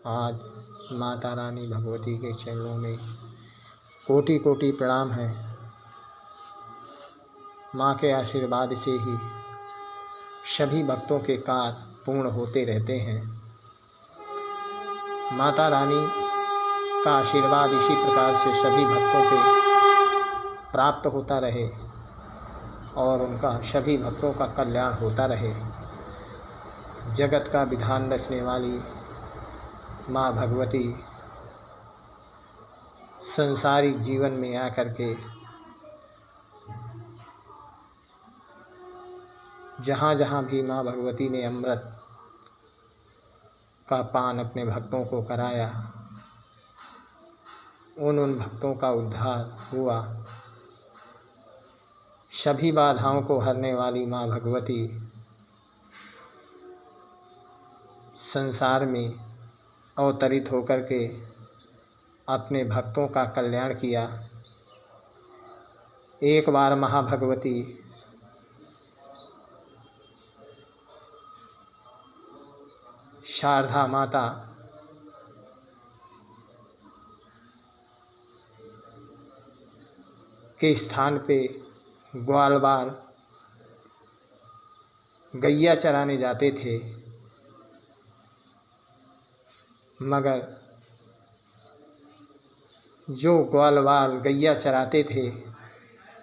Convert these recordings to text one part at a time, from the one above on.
आज माता रानी भगवती के चरणों में कोटि कोटि प्रणाम है। माँ के आशीर्वाद से ही सभी भक्तों के कार्य पूर्ण होते रहते हैं। माता रानी का आशीर्वाद इसी प्रकार से सभी भक्तों पे प्राप्त होता रहे और उनका सभी भक्तों का कल्याण होता रहे। जगत का विधान रचने वाली माँ भगवती संसारिक जीवन में आकर के जहाँ जहाँ भी माँ भगवती ने अमृत का पान अपने भक्तों को कराया, उन भक्तों का उद्धार हुआ। सभी बाधाओं को हरने वाली माँ भगवती संसार में अवतरित होकर के अपने भक्तों का कल्याण किया। एक बार महाभगवती शारदा माता के स्थान पे ग्वालवाल गैया चराने जाते थे, मगर जो ग्वालवाल गैया चराते थे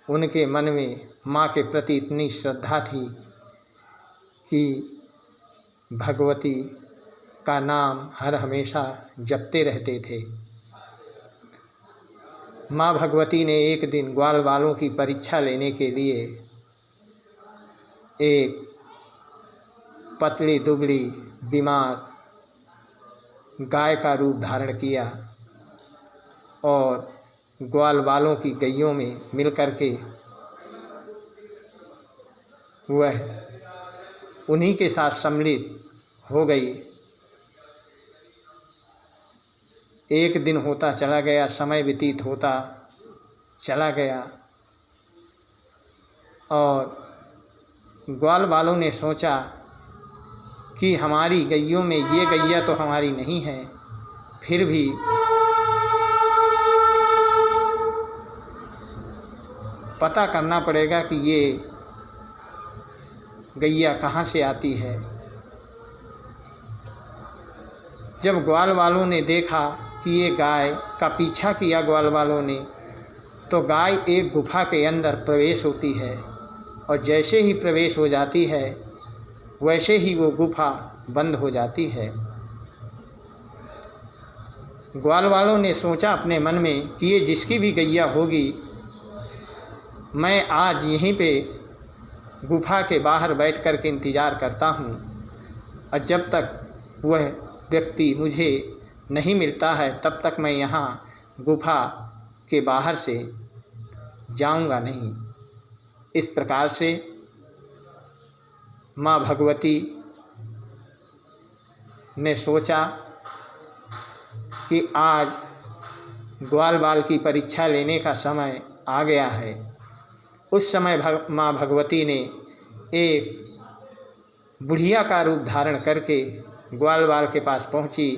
उनके मन में माँ के प्रति इतनी श्रद्धा थी कि भगवती का नाम हर हमेशा जपते रहते थे। माँ भगवती ने एक दिन ग्वालवालों की परीक्षा लेने के लिए एक पतली दुबली बीमार गाय का रूप धारण किया और ग्वालवालों की गैयों में मिलकर के वह उन्हीं के साथ सम्मिलित हो गई। एक दिन होता चला गया, समय व्यतीत होता चला गया और ग्वालवालों ने सोचा कि हमारी गैयों में ये गैया तो हमारी नहीं है, फिर भी पता करना पड़ेगा कि ये गैया कहाँ से आती है। जब ग्वालवालों ने देखा कि ये गाय का पीछा किया ग्वालवालों ने, तो गाय एक गुफा के अंदर प्रवेश होती है और जैसे ही प्रवेश हो जाती है वैसे ही वो गुफा बंद हो जाती है। ग्वालवालों ने सोचा अपने मन में कि ये जिसकी भी गैया होगी, मैं आज यहीं पे गुफा के बाहर बैठ कर के इंतज़ार करता हूँ और जब तक वह व्यक्ति मुझे नहीं मिलता है तब तक मैं यहाँ गुफा के बाहर से जाऊँगा नहीं। इस प्रकार से माँ भगवती ने सोचा कि आज ग्वालवाल की परीक्षा लेने का समय आ गया है। उस समय माँ भगवती ने एक बुढ़िया का रूप धारण करके ग्वालवाल के पास पहुँची।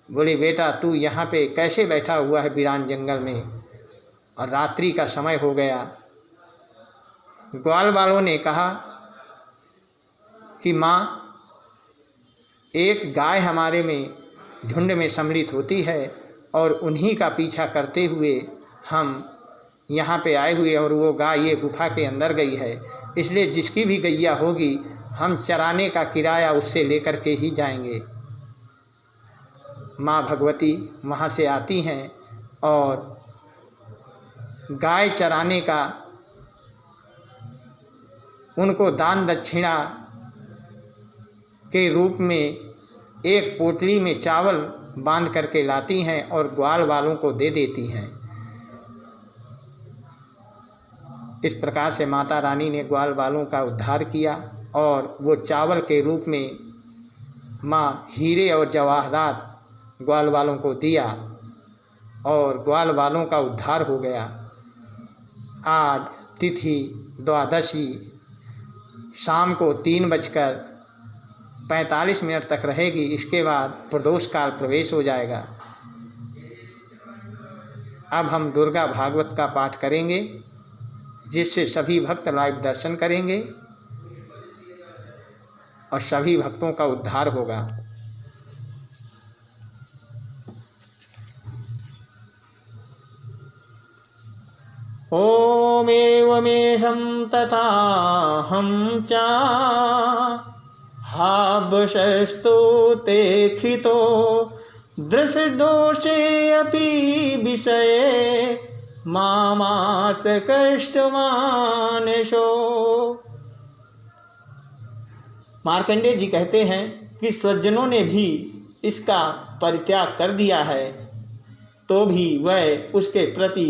बोले, बेटा तू यहाँ पे कैसे बैठा हुआ है वीरान जंगल में और रात्रि का समय हो गया। ग्वालवालों ने कहा कि माँ, एक गाय हमारे में झुंड में सम्मिलित होती है और उन्हीं का पीछा करते हुए हम यहाँ पे आए हुए और वो गाय ये गुफा के अंदर गई है, इसलिए जिसकी भी गैया होगी हम चराने का किराया उससे लेकर के ही जाएंगे। माँ भगवती वहाँ से आती हैं और गाय चराने का उनको दान दक्षिणा के रूप में एक पोटली में चावल बांध करके लाती हैं और ग्वालवालों को दे देती हैं। इस प्रकार से माता रानी ने ग्वालवालों का उद्धार किया और वो चावल के रूप में माँ हीरे और जवाहरात ग्वालवालों को दिया और ग्वालवालों का उद्धार हो गया। आज तिथि द्वादशी, शाम को 3 45 मिनट तक रहेगी। इसके बाद प्रदोष काल प्रवेश हो जाएगा। अब हम दुर्गा भागवत का पाठ करेंगे, जिससे सभी भक्त लाइव दर्शन करेंगे और सभी भक्तों का उद्धार होगा। ओम एवमेषं तथाहं च हावशस्तु ते खितो दृशदोषे अपि विषये मामात कष्टमानशो। मार्कंडेय जी कहते हैं कि स्वजनों ने भी इसका परित्याग कर दिया है, तो भी वह उसके प्रति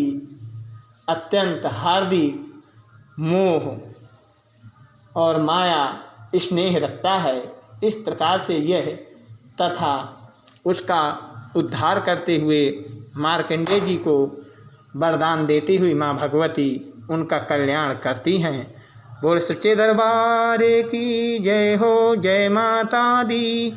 अत्यंत हार्दिक मोह और माया स्नेह रखता है। इस प्रकार से यह तथा उसका उद्धार करते हुए मार्कंडेय जी को वरदान देती हुई माँ भगवती उनका कल्याण करती हैं। बोल सच्चे दरबार की जय हो, जय माता दी।